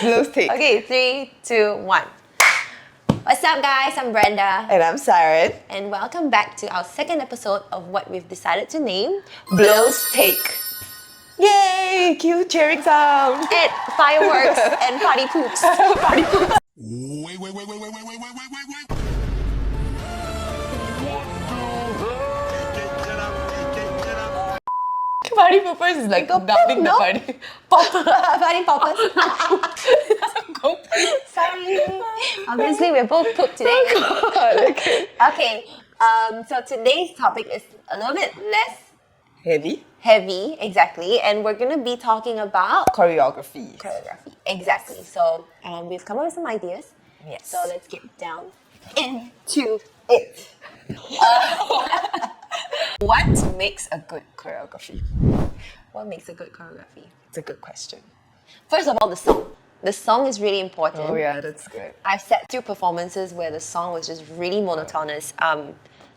Blow's take. Okay, 3, 2, 1. What's up, guys? I'm Brenda. And I'm Siren. And welcome back to our second episode of what we've decided to name Blow's take. Yay! Cue cheering sound. and fireworks and party poops. Party poops. Wait. Party poopers is like dumping the party. Party poppers. It doesn't go. Sorry. Obviously, we're both pooped today. Okay. Okay. So today's topic is a little bit less Heavy. heavy, exactly, and we're gonna be talking about Choreography. choreography. Exactly. So we've come up with some ideas. Yes. So let's get down into it. What makes a good choreography? What makes a good choreography? It's a good question. First of all, the song. The song is really important. Oh yeah, that's good. I've sat through performances where the song was just really monotonous.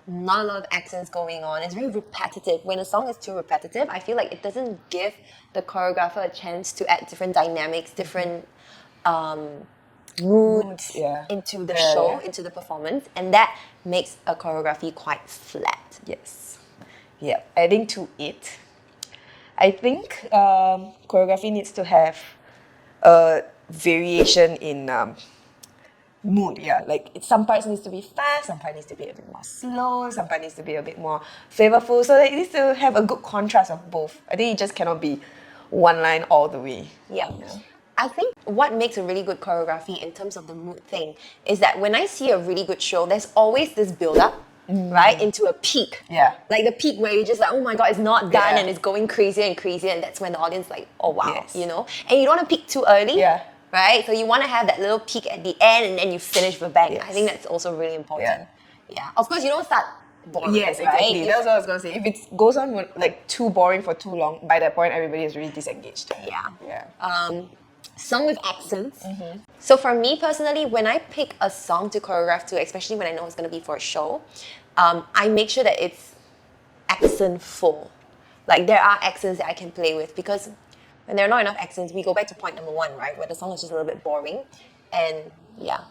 Not a lot of accents going on. It's very repetitive. When a song is too repetitive, I feel like it doesn't give the choreographer a chance to add different dynamics, different moods Yeah. into the Yeah, show, yeah. into the performance, and that makes a choreography quite flat. Yes. Yeah. Adding to it, I think choreography needs to have a variation in mood. Yeah, like some parts needs to be fast, some part needs to be a bit more slow, some part needs to be a bit more flavorful. So it needs to have a good contrast of both. I think it just cannot be one line all the way. Yeah. I think what makes a really good choreography in terms of the mood thing is that when I see a really good show, there's always this build-up, right, into a peak. Yeah. Like the peak where you're just like, oh my god, it's not done, Yeah. and it's going crazier and crazier, and that's when the audience is like, oh wow, Yes. you know? And you don't want to peak too early. Yeah. Right? So you want to have that little peak at the end and then you finish with a bang. Yes. I think that's also really important. Yeah. Yeah. Of course, you don't start boring. Yes, right? exactly. That's what I was gonna say. If it goes on like too boring for too long, by that point everybody is really disengaged. Yeah. Yeah. Song with accents. So for me personally, when I pick a song to choreograph to, especially when I know it's going to be for a show, I make sure that it's accent full. Like there are accents that I can play with, because when there are not enough accents, we go back to point number 1, right? Where the song is just a little bit boring. And yeah.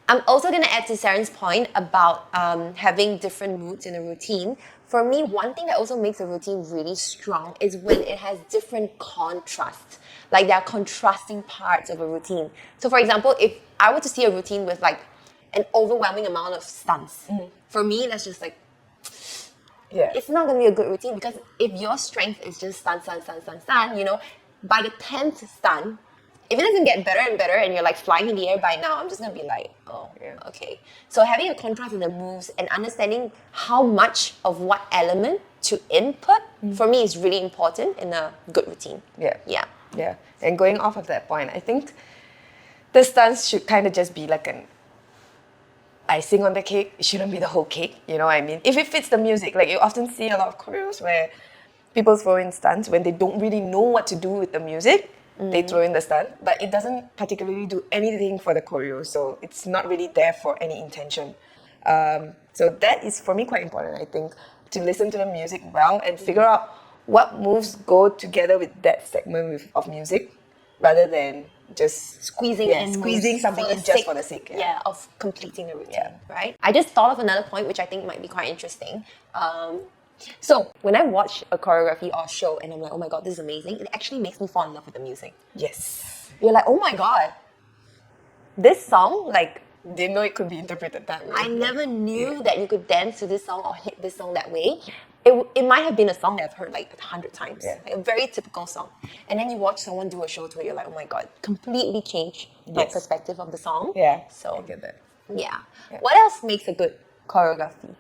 I'm also going to add to Siren's point about having different moods in a routine. For me, one thing that also makes a routine really strong is when it has different contrasts. Like there are contrasting parts of a routine. So for example, if I were to see a routine with like an overwhelming amount of stunts, for me, that's just like, Yeah. it's not going to be a good routine, because if your strength is just stun, you know, by the 10th stun, if it doesn't get better and better and you're like flying in the air by now, I'm just going to be like, oh, Yeah. okay. So having a contrast in the moves and understanding how much of what element to input, for me, is really important in a good routine. Yeah. Yeah. Yeah. And going off of that point, I think the stunts should kind of just be like an icing on the cake. It shouldn't be the whole cake, you know what I mean? If it fits the music, like you often see a lot of choreos where people throw in stunts when they don't really know what to do with the music. They throw in the stunt, but it doesn't particularly do anything for the choreo, so it's not really there for any intention. So that is for me quite important, I think, to listen to the music well and figure out what moves go together with that segment of music, rather than just Squeezing squeezing something in just for the sake. Yeah, of completing the routine, Yeah. right? I just thought of another point which I think might be quite interesting. So when I watch a choreography or show and I'm like, oh my god, this is amazing, it actually makes me fall in love with the music. Yes. You're like, oh my god, this song, like, Didn't know it could be interpreted that way. I never knew that you could dance to this song or hit this song that way. It might have been a song that I've heard like 100 times, Yeah. like a very typical song. And then you watch someone do a show to it, you're like, oh my god, completely changed my Yes. perspective of the song. Yeah, So I get that. yeah. What else makes a good choreography?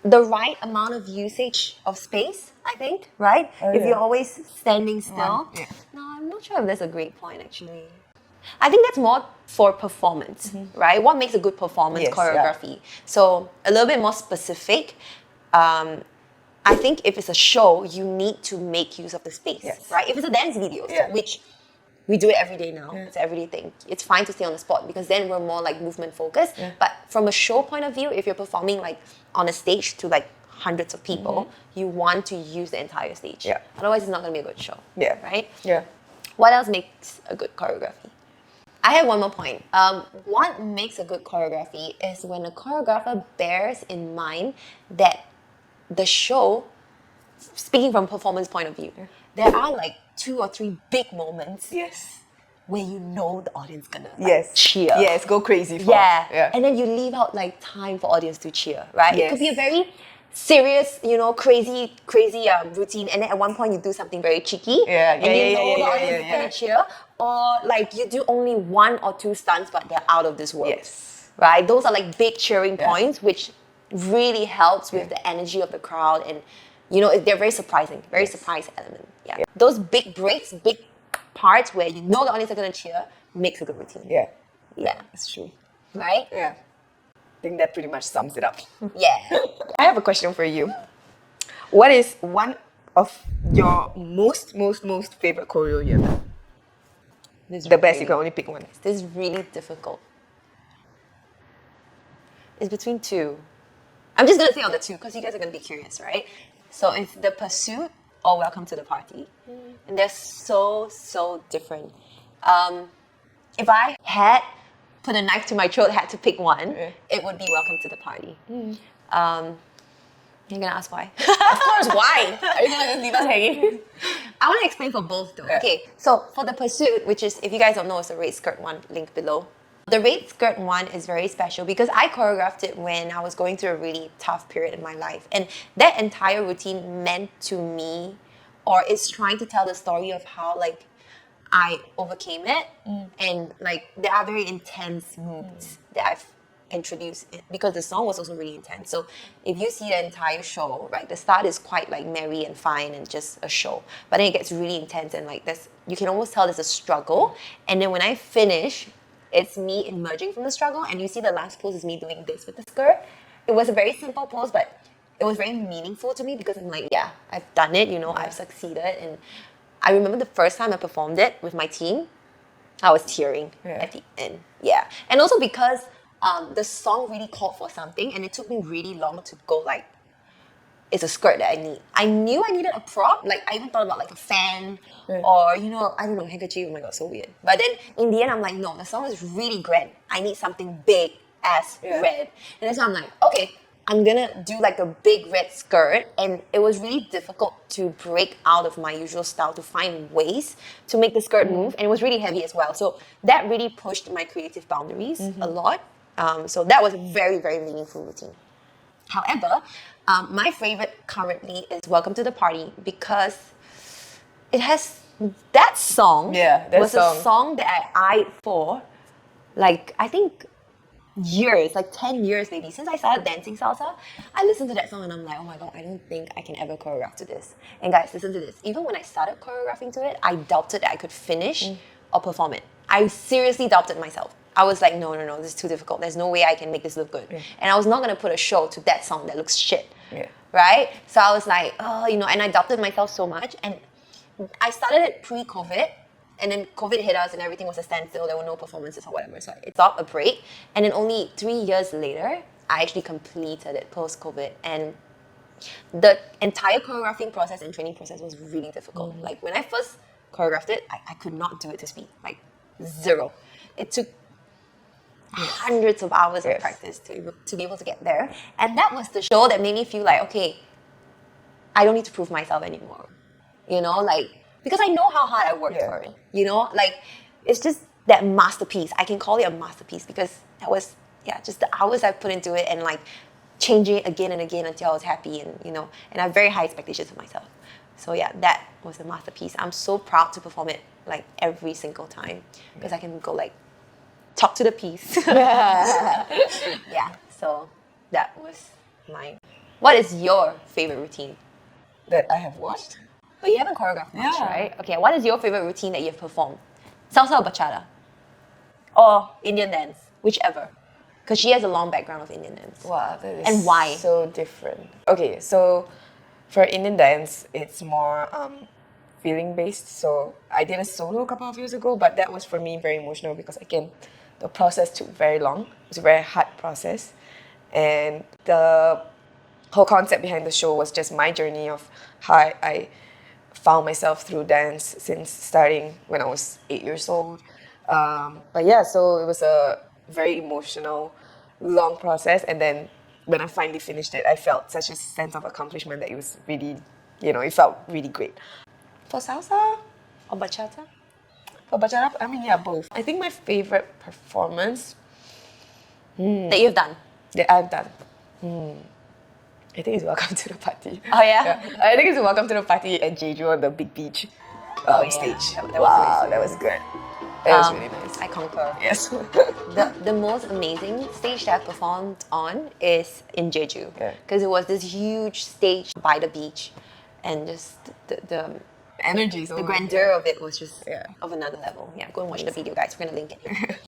The right amount of usage of space, I think, right? Oh, if yeah. you're always standing still. Yeah. No, I'm not sure if that's a great point, actually. I think that's more for performance, right? What makes a good performance Yes, choreography? So a little bit more specific. I think if it's a show, you need to make use of the space, Yes. right? If it's a dance video, Yeah. which we do it every day now. It's an everyday thing. It's fine to stay on the spot because then we're more like movement focused. Yeah. But from a show point of view, if you're performing like on a stage to like hundreds of people, you want to use the entire stage. Yeah. Otherwise, it's not going to be a good show. Yeah. Right? Yeah. What else makes a good choreography? I have one more point. What makes a good choreography is when a choreographer bears in mind that the show, speaking from performance point of view, there are like 2 or 3 big moments Yes. where you know the audience gonna Yes. cheer. Yes, go crazy for. Yeah. And then you leave out like time for audience to cheer, right? It could be a Yes. very serious, crazy routine, and then at one point you do something very cheeky, and you know the audience is gonna cheer, or like you do only 1 or 2 stunts, but they're out of this world. Yes. Right? Those are like big cheering Yeah. points, which really helps with the energy of the crowd, and they're very surprising, very surprise element. Yeah. Those big breaks, big parts where you know the audience are gonna cheer makes a good routine. Yeah. Yeah. It's true. Right? Yeah. I think that pretty much sums it up. Yeah. I have a question for you. What is one of your most favorite choreo you have done? The best, you can only pick one. This is really difficult. It's between 2. I'm just gonna say on the 2 because you guys are gonna be curious, right? So it's The Pursuit or Welcome to the Party, and they're so different. If I had put a knife to my throat, had to pick one, it would be Welcome to the Party. You're gonna ask why? Of course, why? Are you gonna leave us hanging? I want to explain for both though. Okay, so for The Pursuit, which is, if you guys don't know, it's the red skirt one, link below. The red skirt one is very special because I choreographed it when I was going through a really tough period in my life. And that entire routine meant to me, or it's trying to tell the story of how like I overcame it. And like there are very intense moves that I've introduced because the song was also really intense. So if you see the entire show, right, the start is quite like merry and fine and just a show, but then it gets really intense and like this, you can almost tell there's a struggle. And then when I finish, it's me emerging from the struggle, and you see the last pose is me doing this with the skirt. It was a very simple pose, but it was very meaningful to me because I'm like, yeah, I've done it, I've succeeded. And I remember the first time I performed it with my team, I was tearing at the end. Yeah. And also because the song really called for something, and it took me really long to go like, it's a skirt that I need. I knew I needed a prop. Like I even thought about like a fan or, I don't know, handkerchief. Oh my God, so weird. But then in the end, I'm like, no, the song is really grand. I need something big as red. And that's why I'm like, okay, I'm gonna do like a big red skirt. And it was really difficult to break out of my usual style to find ways to make the skirt move. And it was really heavy as well. So that really pushed my creative boundaries a lot. So that was a very, very meaningful routine. However, my favorite currently is Welcome to the Party because it has that song. A song that I eyed for, like, I think years, like 10 years maybe. Since I started dancing salsa, I listened to that song and I'm like, oh my God, I don't think I can ever choreograph to this. And guys, listen to this. Even when I started choreographing to it, I doubted that I could finish or perform it. I seriously doubted myself. I was like, no, this is too difficult. There's no way I can make this look good. And I was not going to put a show to that song that looks shit. Right? So I was like, and I doubted myself so much. And I started it pre-COVID. And then COVID hit us and everything was a standstill. There were no performances or whatever. So it stopped a break. And then only 3 years later, I actually completed it post-COVID. And the entire choreographing process and training process was really difficult. Like when I first choreographed it, I could not do it to speed. Like 0. It took hundreds of hours of practice to be able to get there. And that was the show that made me feel like, okay, I don't need to prove myself anymore. Because I know how hard I worked for it. It's just that masterpiece. I can call it a masterpiece because that was, just the hours I put into it and like changing it again and again until I was happy and, and I have very high expectations of myself. So that was a masterpiece. I'm so proud to perform it like every single time because I can go like, talk to the piece. So that was mine. What is your favorite routine? That I have watched. But you haven't choreographed much, right? Okay, what is your favorite routine that you've performed? Salsa or bachata? Or Indian dance? Whichever. Because she has a long background of Indian dance. Wow, that is and why? So different. Okay, so for Indian dance, it's more feeling based. So I did a solo a couple of years ago, but that was for me very emotional because again, the process took very long. It was a very hard process. And the whole concept behind the show was just my journey of how I found myself through dance since starting when I was 8 years old. But yeah, so it was a very emotional, long process. And then when I finally finished it, I felt such a sense of accomplishment that it was really, it felt really great. For salsa or bachata? For bachata, I mean, yeah, both. I think my favorite performance That you've done. that I've done, I think it's Welcome to the Party. Oh, yeah? I think it's Welcome to the Party at Jeju on the big beach stage. That was Wow, amazing. that was good. That was really nice. I concur. Yes. The most amazing stage that I performed on is in Jeju. Yeah. Because it was this huge stage by the beach. And just the Energy is grandeur of it was just Yeah. of another level. Yeah, go and watch the video, guys. We're going to link it here.